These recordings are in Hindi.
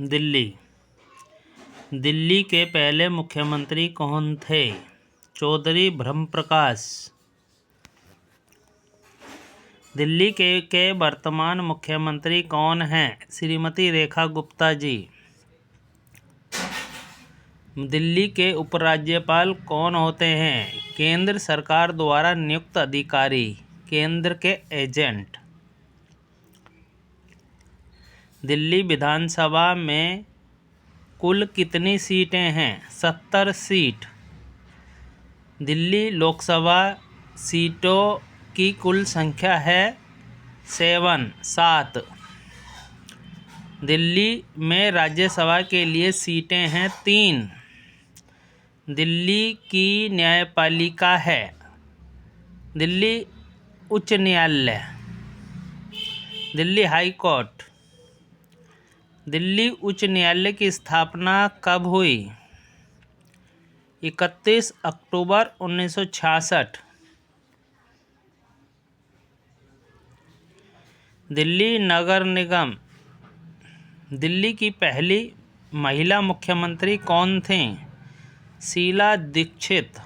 दिल्ली। दिल्ली के पहले मुख्यमंत्री कौन थे? चौधरी ब्रह्मप्रकाश। दिल्ली के वर्तमान मुख्यमंत्री कौन हैं? श्रीमती रेखा गुप्ता जी। दिल्ली के उपराज्यपाल कौन होते हैं? केंद्र सरकार द्वारा नियुक्त अधिकारी, केंद्र के एजेंट। दिल्ली विधानसभा में कुल कितनी सीटें हैं? 70 सीट। दिल्ली लोकसभा सीटों की कुल संख्या है 7। दिल्ली में राज्यसभा के लिए सीटें हैं 3। दिल्ली की न्यायपालिका है दिल्ली उच्च न्यायालय, दिल्ली हाई कोर्ट। दिल्ली उच्च न्यायालय की स्थापना कब हुई? 31 अक्टूबर 1966। दिल्ली नगर निगम। दिल्ली की पहली महिला मुख्यमंत्री कौन थीं? शीला दीक्षित।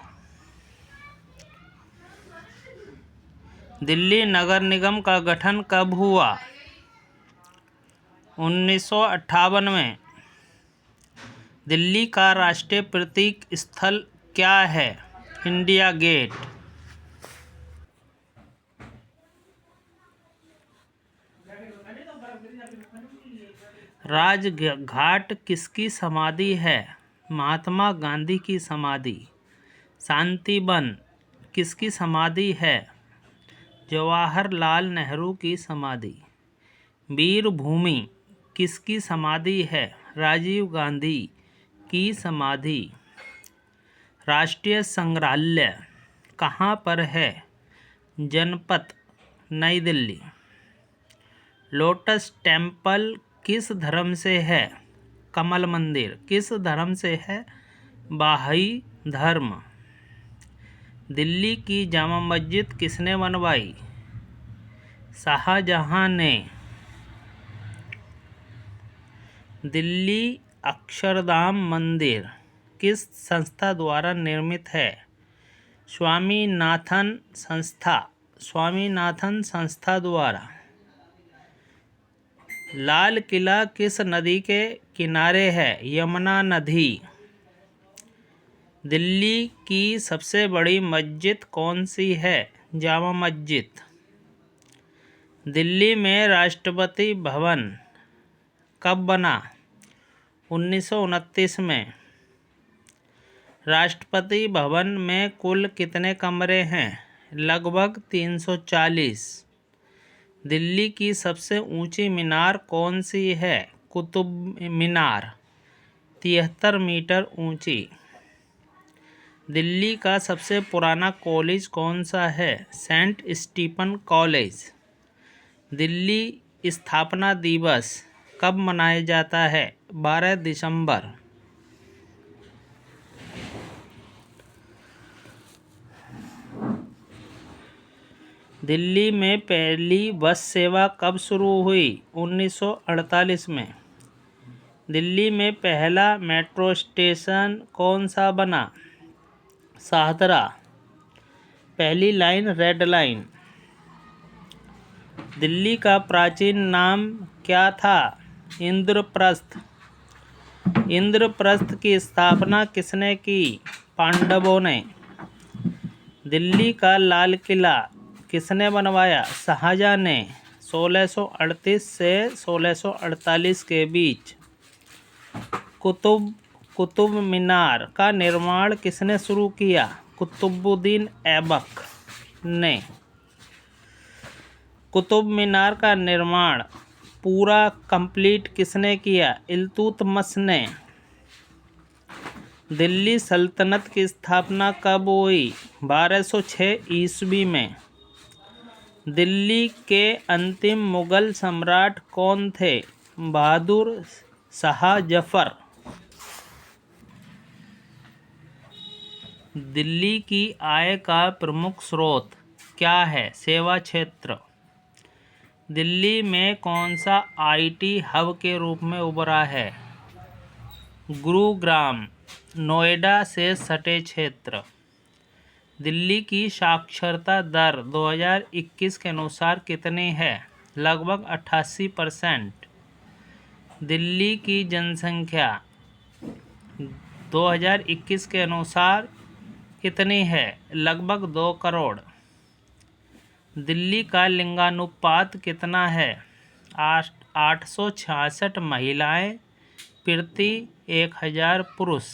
दिल्ली नगर निगम का गठन कब हुआ? 1958 में। दिल्ली का राष्ट्रीय प्रतीक स्थल क्या है? India gate. राजघाट किसकी समाधि है? महात्मा गांधी की समाधि। शांतिवन किसकी समाधि है? जवाहरलाल नेहरू की समाधि। वीरभूमि किसकी समाधि है? राजीव गांधी की समाधि। राष्ट्रीय संग्रहालय कहाँ पर है? जनपथ, नई दिल्ली। लोटस टेम्पल किस धर्म से है? कमल मंदिर किस धर्म से है? बहाई धर्म। दिल्ली की जामा मस्जिद किसने बनवाई? शाहजहां ने। दिल्ली अक्षरधाम मंदिर किस संस्था द्वारा निर्मित है? स्वामीनाथन संस्था। स्वामीनाथन संस्था द्वारा। लाल किला किस नदी के किनारे है? यमुना नदी। दिल्ली की सबसे बड़ी मस्जिद कौन सी है? जामा मस्जिद। दिल्ली में राष्ट्रपति भवन कब बना? 1929 में। राष्ट्रपति भवन में कुल कितने कमरे हैं? लगभग 340। दिल्ली की सबसे ऊंची मीनार कौन सी है? कुतुब मीनार, 73 मीटर ऊंची। दिल्ली का सबसे पुराना कॉलेज कौन सा है? Saint Stephen college. दिल्ली स्थापना दिवस कब मनाया जाता है? 12 दिसंबर। दिल्ली में पहली बस सेवा कब शुरू हुई? 1948 में। दिल्ली में पहला मेट्रो स्टेशन कौन सा बना? शाहदरा। पहली लाइन रेड लाइन। दिल्ली का प्राचीन नाम क्या था? इंद्रप्रस्थ। इंद्रप्रस्थ की स्थापना किसने की? पांडवों ने। दिल्ली का लाल किला किसने बनवाया? शाहजहां ने। 1638 से 1648 के बीच। कुतुब मीनार का निर्माण किसने शुरू किया? कुतुबुद्दीन ऐबक ने। कुतुब मीनार का निर्माण पूरा कंप्लीट किसने किया? इल्तुतमिश ने। दिल्ली सल्तनत की स्थापना कब हुई? 1206 ईस्वी में। दिल्ली के अंतिम मुगल सम्राट कौन थे? बहादुर शाह जफर। दिल्ली की आय का प्रमुख स्रोत क्या है? सेवा क्षेत्र। दिल्ली में कौन सा आईटी हब के रूप में उभरा है? गुरुग्राम नोएडा से सटे क्षेत्र। दिल्ली की साक्षरता दर 2021 के अनुसार कितनी है? लगभग 88%। दिल्ली की जनसंख्या 2021 के अनुसार कितनी है? लगभग 2 करोड़। दिल्ली का लिंगानुपात कितना है? 866 महिलाएं प्रति 1000 पुरुष।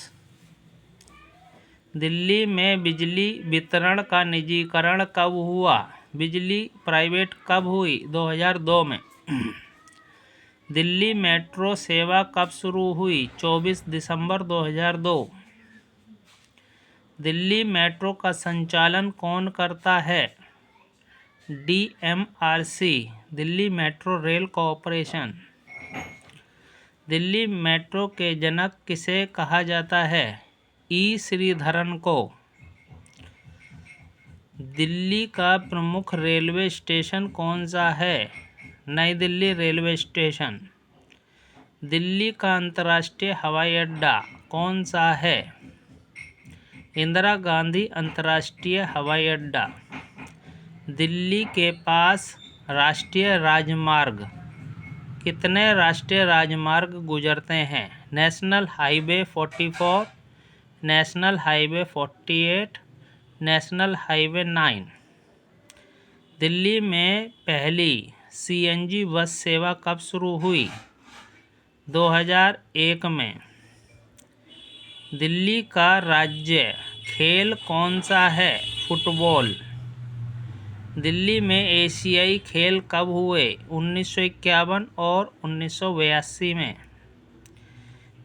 दिल्ली में बिजली वितरण का निजीकरण कब हुआ? बिजली प्राइवेट कब हुई? 2002 में। दिल्ली मेट्रो सेवा कब शुरू हुई? 24 दिसंबर 2002। दिल्ली मेट्रो का संचालन कौन करता है? DMRC, Delhi metro rail corporation. Delhi metro के जनक किसे कहा जाता है? E. श्रीधरन को। दिल्ली का प्रमुख रेलवे स्टेशन कौन सा है? नई दिल्ली रेलवे स्टेशन। दिल्ली का अंतर्राष्ट्रीय हवाई अड्डा कौन सा है? इंदिरा गांधी अंतर्राष्ट्रीय हवाई अड्डा। दिल्ली के पास राष्ट्रीय राजमार्ग कितने राष्ट्रीय राजमार्ग गुजरते हैं? National highway 44, national highway 48, national highway 9। Delhi में पहली CNG बस सेवा कब शुरू हुई? 2001 में। दिल्ली का राज्य खेल कौन सा है? फुटबॉल। दिल्ली में एशियाई खेल कब हुए? 1951 और 1982 में।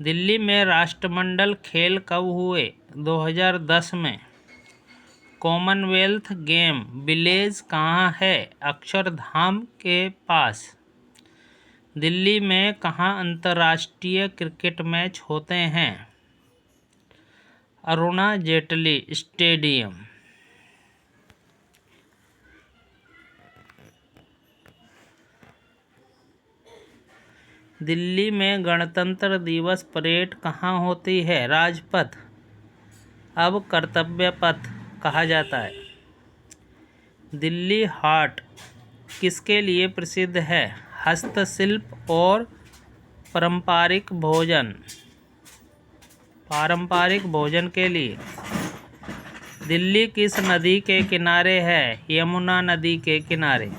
दिल्ली में राष्ट्रमंडल खेल कब हुए? 2010 में। कॉमनवेल्थ गेम विलेज कहाँ है? अक्षरधाम के पास। दिल्ली में कहाँ अंतर्राष्ट्रीय क्रिकेट मैच होते हैं? अरुणा जेटली स्टेडियम। दिल्ली में गणतंत्र दिवस परेड कहाँ होती है? राजपथ, अब कर्तव्य पथ कहा जाता है। दिल्ली हाट किसके लिए प्रसिद्ध है? हस्तशिल्प और पारंपरिक भोजन के लिए। दिल्ली किस नदी के किनारे है? यमुना नदी के किनारे।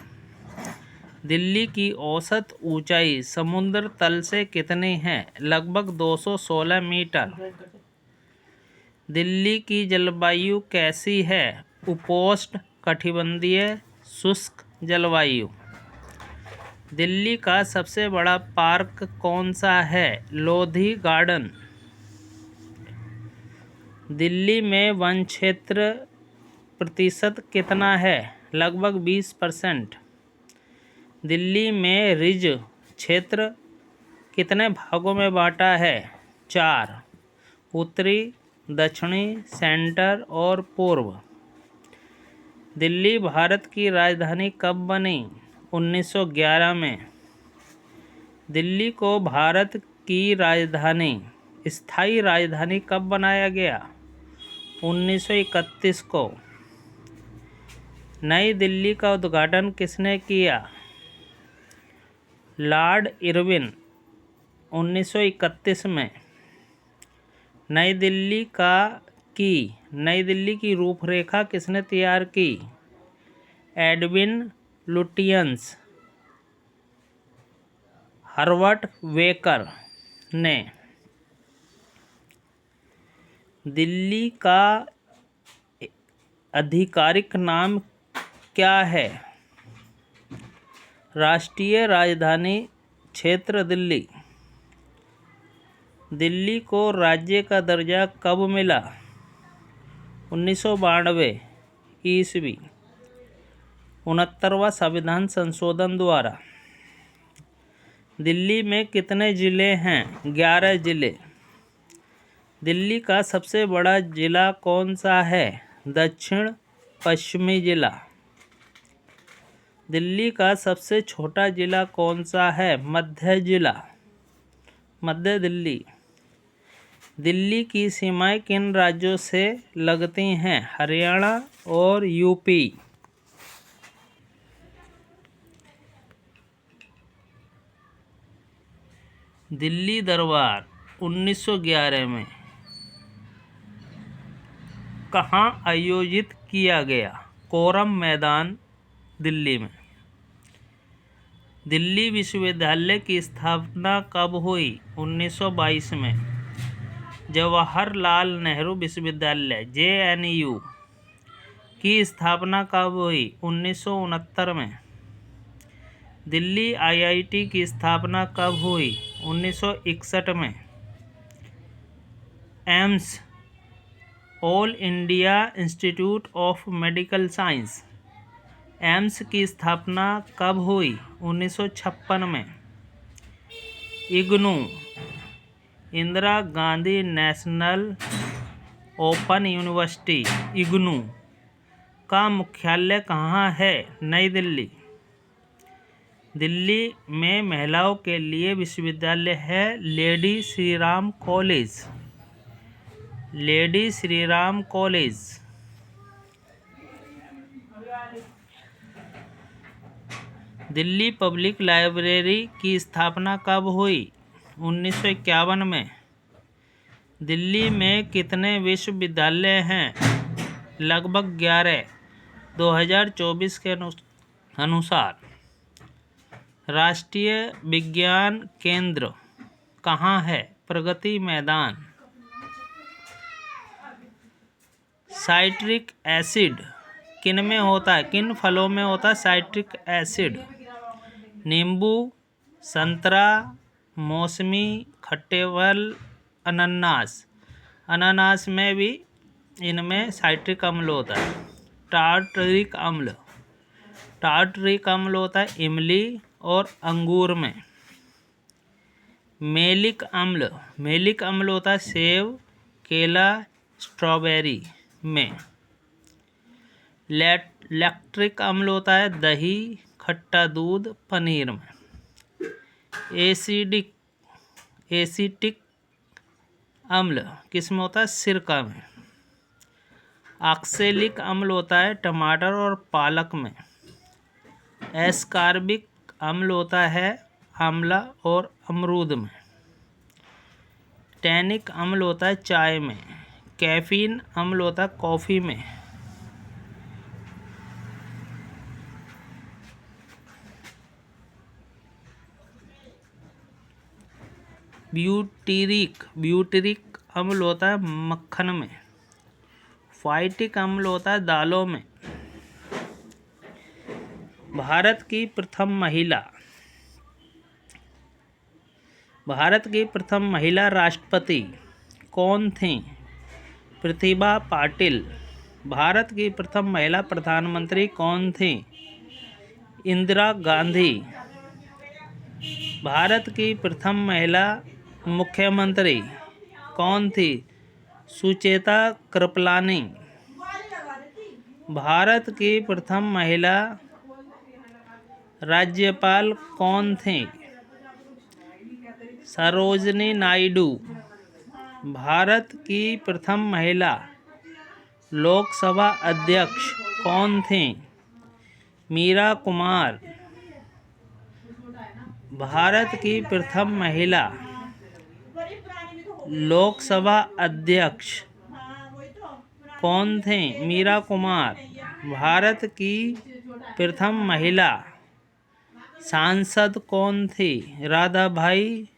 दिल्ली की औसत ऊंचाई समुद्र तल से कितनी है? लगभग 216 मीटर। दिल्ली की जलवायु कैसी है? उपोष्ण कटिबंधीय शुष्क जलवायु। दिल्ली का सबसे बड़ा पार्क कौन सा है? लोधी गार्डन। दिल्ली में वन क्षेत्र प्रतिशत कितना है? लगभग 20%। दिल्ली में रिज क्षेत्र कितने भागों में बांटा है? 4, उत्तरी, दक्षिणी, सेंटर और पूर्व। दिल्ली भारत की राजधानी कब बनी? 1911 में। दिल्ली को भारत की राजधानी, स्थायी राजधानी कब बनाया गया? 1931 को। नई दिल्ली का उद्घाटन किसने किया? लॉर्ड इरविन 1931 में। नई दिल्ली की रूपरेखा किसने तैयार की? Edwin Lutyens. हर्बर्ट वेकर ने। दिल्ली का आधिकारिक नाम क्या है? राष्ट्रीय राजधानी क्षेत्र दिल्ली। दिल्ली को राज्य का दर्जा कब मिला? 1992 ईस्वी। 69वां संविधान संशोधन द्वारा। दिल्ली में कितने ज़िले हैं? 11 ज़िले। दिल्ली का सबसे बड़ा ज़िला कौन सा है? दक्षिण पश्चिमी ज़िला। दिल्ली का सबसे छोटा ज़िला कौन सा है? मध्य दिल्ली। दिल्ली की सीमाएं किन राज्यों से लगती हैं? हरियाणा और यूपी। दिल्ली दरबार 1911 में कहाँ आयोजित किया गया? कोरम मैदान, दिल्ली में। दिल्ली विश्वविद्यालय की स्थापना कब हुई? 1922 में। जवाहरलाल नेहरू विश्वविद्यालय JNU की स्थापना कब हुई? 1969 में। दिल्ली IIT की स्थापना कब हुई? 1961 में। AIIMS all India institute of medical science AIIMS की स्थापना कब हुई? 1956 में। IGNOU Indira Gandhi national open university IGNOU का मुख्यालय कहाँ है? नई दिल्ली। दिल्ली में महिलाओं के लिए विश्वविद्यालय है lady Shri Ram college. Lady Shri Ram college. Delhi public library की स्थापना कब हुई? 1951 में। दिल्ली में कितने विश्वविद्यालय हैं? लगभग 11 2024 के अनुसार। राष्ट्रीय विज्ञान केंद्र कहाँ है? प्रगति मैदान। साइट्रिक एसिड किन में होता है? किन फलों में होता है साइट्रिक एसिड? नींबू, संतरा, मौसमी, खट्टे फल, अनानास। अनानास में भी इनमें साइट्रिक अम्ल होता है। टार्टरिक अम्ल। टार्टरिक अम्ल होता है इमली और अंगूर में। मेलिक अम्ल। मेलिक अम्ल होता है सेब, केला, स्ट्रॉबेरी में। लैक्टिक अम्ल होता है दही, खट्टा दूध, पनीर में। एसिटिक अम्ल किस में होता है? सिरका में। ऑक्सैलिक अम्ल होता है टमाटर और पालक में। एस्कॉर्बिक अम्ल होता है आंवला और अमरूद में। टैनिक अम्ल होता है चाय में। कैफीन अम्ल होता है कॉफ़ी में। ब्यूटेरिक अम्ल होता है मक्खन में। फाइटिक अम्ल होता है दालों में। भारत की प्रथम महिला राष्ट्रपति कौन थी? प्रतिभा पाटिल। भारत की प्रथम महिला प्रधानमंत्री कौन थी? इंदिरा गांधी। भारत की प्रथम महिला मुख्यमंत्री कौन थी? सुचेता कृपलानी। भारत की प्रथम महिला राज्यपाल कौन थी? सरोजिनी नायडू। भारत की प्रथम महिला लोकसभा अध्यक्ष कौन थी? मीरा कुमार। भारत की प्रथम महिला लोकसभा अध्यक्ष कौन थे? मीरा कुमार। भारत की प्रथम महिला सांसद कौन थी? राधाबाई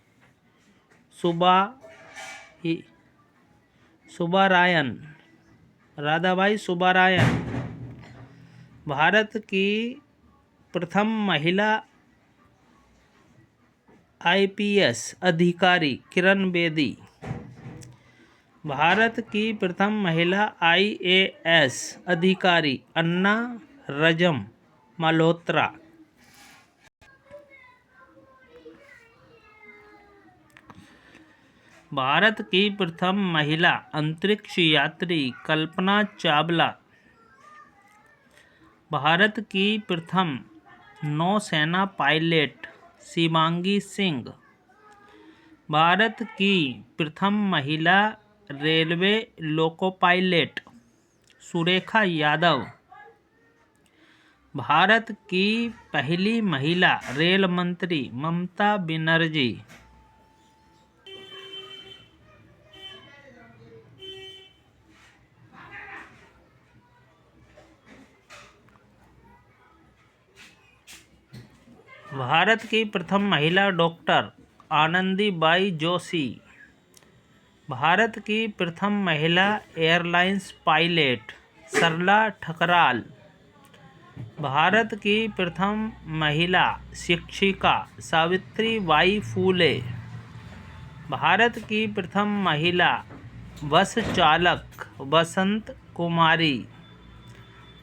सुब्बारायन। राधाबाई सुब्बारायन। भारत की प्रथम महिला IPS अधिकारी किरण बेदी। भारत की प्रथम महिला IAS अधिकारी अन्ना रजम मल्होत्रा। भारत की प्रथम महिला अंतरिक्ष यात्री कल्पना चावला। भारत की प्रथम नौसेना पायलट शिवांगी सिंह। भारत की प्रथम महिला railway loco pilot Surekha Yadav. Bharat की पहली महिला रेल मंत्री ममता बनर्जी। भारत की प्रथम महिला डॉक्टर आनंदीबाई जोशी। भारत की प्रथम महिला एयरलाइंस पायलट सरला ठकराल। भारत की प्रथम महिला शिक्षिका सावित्रीबाई फूले। भारत की प्रथम महिला बस चालक बसंत कुमारी।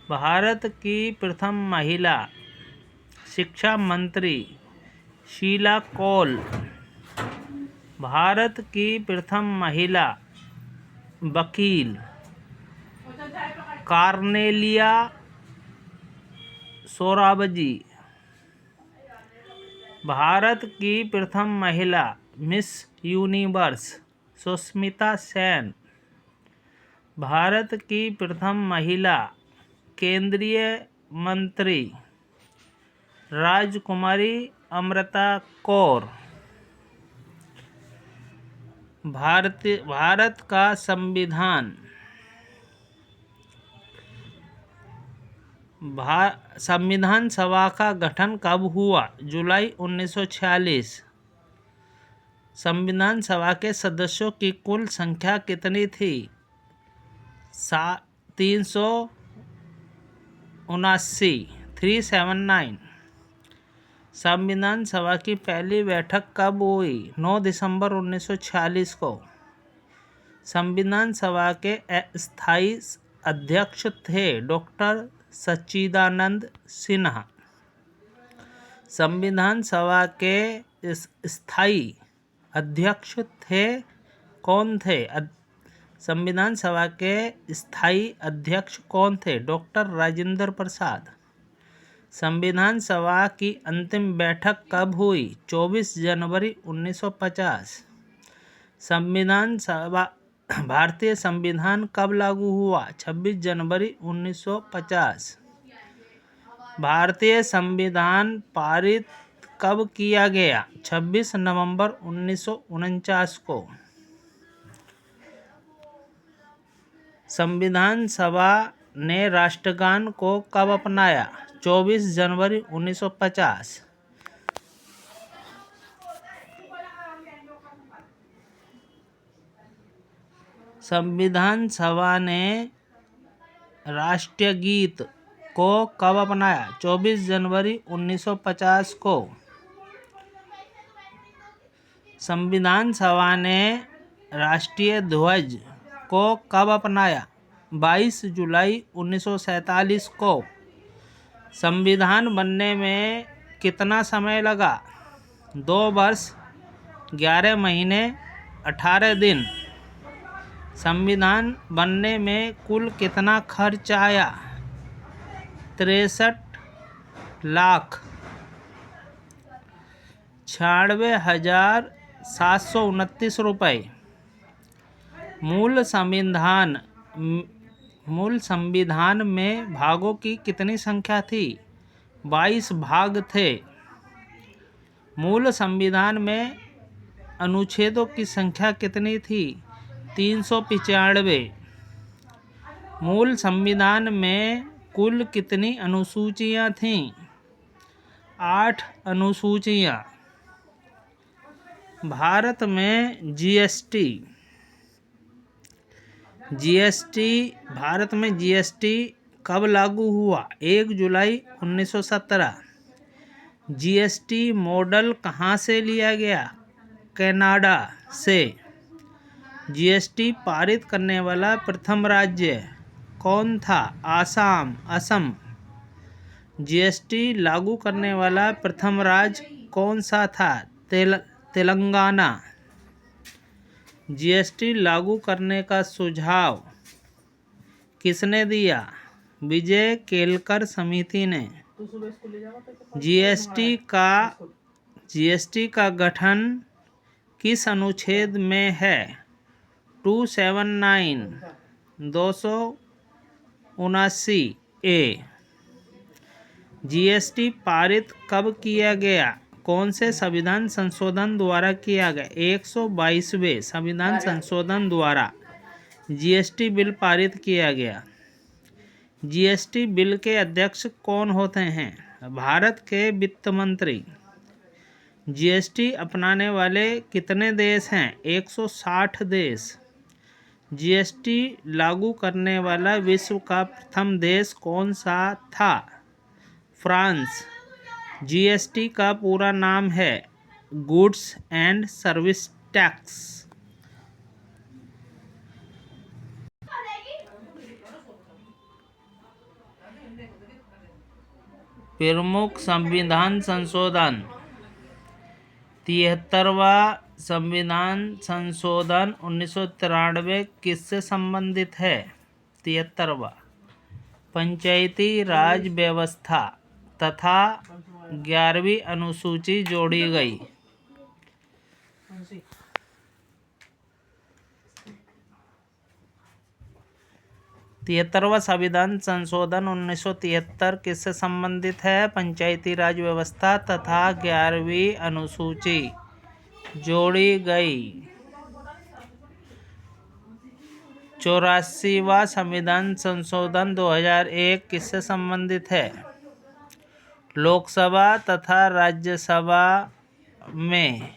भारत की प्रथम महिला शिक्षा मंत्री शीला कौल। भारत की प्रथम महिला वकील कार्नेलिया सोराबजी। भारत की प्रथम महिला मिस यूनिवर्स सुष्मिता सेन। भारत की प्रथम महिला केंद्रीय मंत्री राजकुमारी अमृता कौर। भारत का संविधान सभा का गठन कब हुआ? जुलाई 1946। संविधान सभा के सदस्यों की कुल संख्या कितनी थी? 379। संविधान सभा की पहली बैठक कब हुई? 9 दिसंबर 1946 को। संविधान सभा के अस्थायी अध्यक्ष थे डॉक्टर सच्चिदानंद सिन्हा। संविधान सभा के स्थायी अध्यक्ष कौन थे? संविधान सभा के स्थायी अध्यक्ष कौन थे? डॉक्टर राजेंद्र प्रसाद। संविधान सभा की अंतिम बैठक कब हुई? 24 जनवरी 1950। भारतीय संविधान कब लागू हुआ? 26 जनवरी 1950। भारतीय संविधान पारित कब किया गया? 26 नवंबर 1949 को। संविधान सभा ने राष्ट्रगान को कब अपनाया? 24 जनवरी 1950। संविधान सभा ने राष्ट्रीय गीत को कब अपनाया? 24 जनवरी 1950 को। संविधान सभा ने राष्ट्रीय ध्वज को कब अपनाया? 22 जुलाई 1947 को। संविधान बनने में कितना समय लगा? 2 वर्ष 11 महीने 18 दिन। संविधान बनने में कुल कितना खर्च आया? 63 लाख 96,729 रुपये। मूल संविधान में भागों की कितनी संख्या थी? 22 भाग थे। मूल संविधान में अनुच्छेदों की संख्या कितनी थी? 395। मूल संविधान में कुल कितनी अनुसूचियां थीं? 8 अनुसूचियां। भारत में जीएसटी कब लागू हुआ? 1 जुलाई 1917। जीएसटी मॉडल कहाँ से लिया गया? कनाडा से। जीएसटी पारित करने वाला प्रथम राज्य कौन था? असम। जीएसटी लागू करने वाला प्रथम राज्य कौन सा था? तेलंगाना। जीएसटी लागू करने का सुझाव किसने दिया? विजय केलकर समिति ने। जीएसटी का गठन किस अनुच्छेद में है? 279, 279A। जीएसटी पारित कब किया गया? कौन से संविधान संशोधन द्वारा किया गया? 122वें संविधान संशोधन द्वारा जीएसटी बिल पारित किया गया। जीएसटी बिल के अध्यक्ष कौन होते हैं? भारत के वित्त मंत्री। जीएसटी अपनाने वाले कितने देश हैं? 160 देश। जीएसटी लागू करने वाला विश्व का प्रथम देश कौन सा था? फ्रांस। जीएसटी का पूरा नाम है गुड्स एंड सर्विस टैक्स। प्रमुख संविधान संशोधन। 73वां संविधान संशोधन 1993 किससे संबंधित है? 73वां पंचायती राज व्यवस्था तथा 11वीं अनुसूची जोड़ी गई। 73वां संविधान संशोधन 1973 किससे संबंधित है? पंचायती राज व्यवस्था तथा 11वीं अनुसूची जोड़ी गई। 84वां संविधान संशोधन 2001 किससे संबंधित है? लोकसभा तथा राज्यसभा में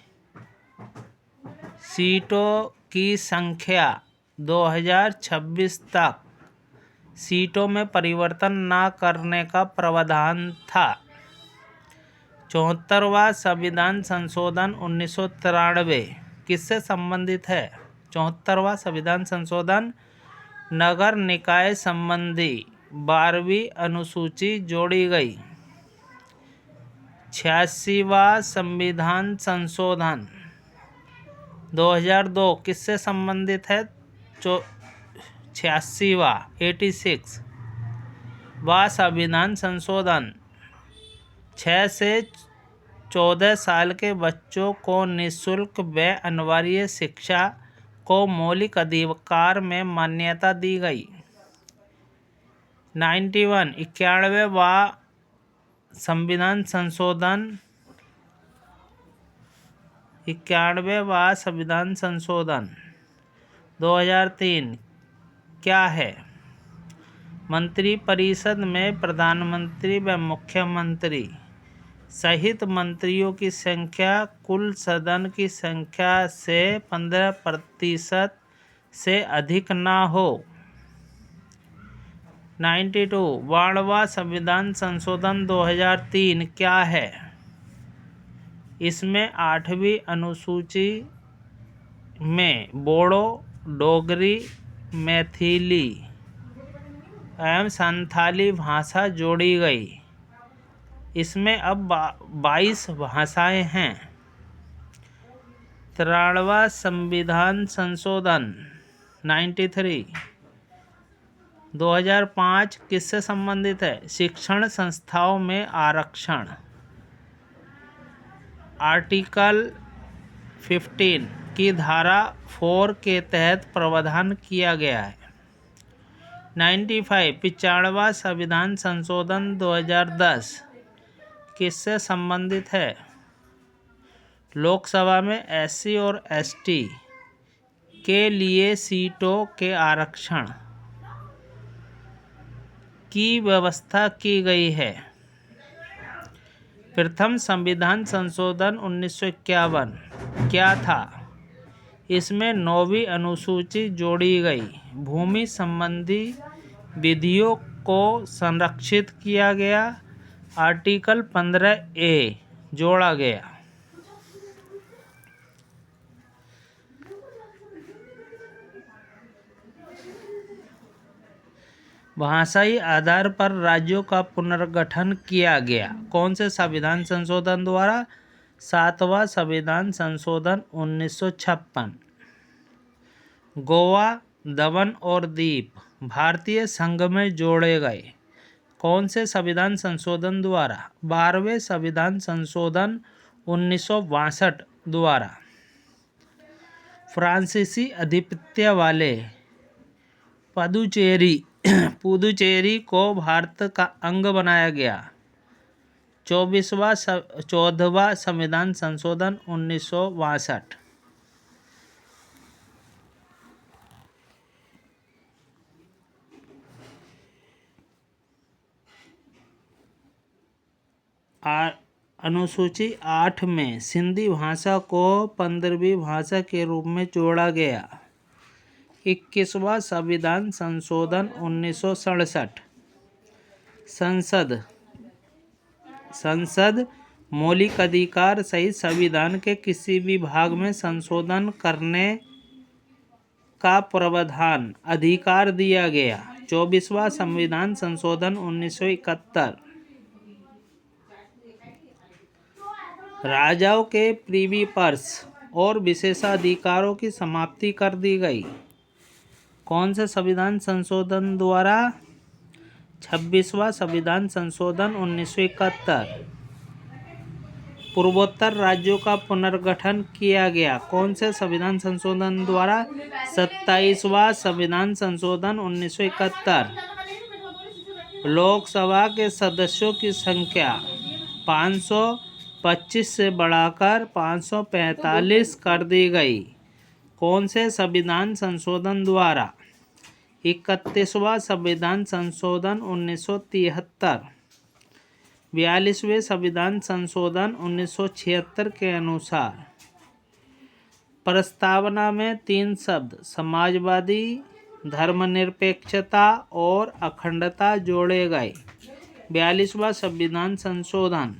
सीटों की संख्या 2026 तक सीटों में परिवर्तन न करने का प्रावधान था। 74वां संविधान संशोधन 1993 किससे संबंधित है? 74वां संविधान संशोधन नगर निकाय संबंधी 12वीं अनुसूची जोड़ी गई। 86वां संविधान संशोधन 2002 किससे संबंधित है? 86वां संविधान संशोधन 6 से 14 साल के बच्चों को निःशुल्क व अनिवार्य शिक्षा को मौलिक अधिकार में मान्यता दी गई। 91वां संविधान संशोधन 2003 क्या है? मंत्रिपरिषद में प्रधानमंत्री व मुख्यमंत्री सहित मंत्रियों की संख्या कुल सदन की संख्या से 15% से अधिक न हो। 92वां संविधान संशोधन 2003 क्या है? इसमें 8वीं अनुसूची में बोडो, डोगरी, मैथिली एवं संथाली भाषा जोड़ी गई। इसमें अब 22 भाषाएं हैं। 93वां संविधान संशोधन 93 2005 किससे संबंधित है? शिक्षण संस्थाओं में आरक्षण। आर्टिकल 15 की धारा 4 के तहत प्रावधान किया गया है। 95वां संविधान संशोधन 2010 किससे संबंधित है? लोकसभा में एससी और एसटी के लिए सीटों के आरक्षण की व्यवस्था की गई है। प्रथम संविधान संशोधन 1951 क्या था? इसमें 9वीं अनुसूची जोड़ी गई। भूमि संबंधी विधियों को संरक्षित किया गया। आर्टिकल 15A जोड़ा गया। भाषाई आधार पर राज्यों का पुनर्गठन किया गया। कौन से संविधान संशोधन द्वारा? 7वां संविधान संशोधन 1956। गोवा, दमन और दीप भारतीय संघ में जोड़े गए। कौन से संविधान संशोधन द्वारा? 12वें संविधान संशोधन 1962 द्वारा। फ्रांसीसी आधिपत्य वाले पुदुचेरी को भारत का अंग बनाया गया। 14वां संविधान संशोधन 1962। अनुसूची 8 में सिंधी भाषा को 15वीं भाषा के रूप में जोड़ा गया। 21वां संविधान संशोधन 1967। संसद मौलिक अधिकार सहित संविधान के किसी भी भाग में संशोधन करने का प्रावधान अधिकार दिया गया। 24वां संविधान संशोधन 1971। राजाओं के प्रीवी पर्स और विशेषाधिकारों की समाप्ति कर दी गई। कौन से संविधान संशोधन द्वारा? 26वां संविधान संशोधन 1971। पूर्वोत्तर राज्यों का पुनर्गठन किया गया। कौन से संविधान संशोधन द्वारा? 27वां संविधान संशोधन 1971। लोकसभा के सदस्यों की संख्या 525 से बढ़ाकर 545 कर दी गई। कौन से संविधान संशोधन द्वारा? 31वां संविधान संशोधन 1973। 42वें संविधान संशोधन 1976 के अनुसार प्रस्तावना में 3 शब्द समाजवादी, धर्मनिरपेक्षता और अखंडता जोड़े गए। 42वां संविधान संशोधन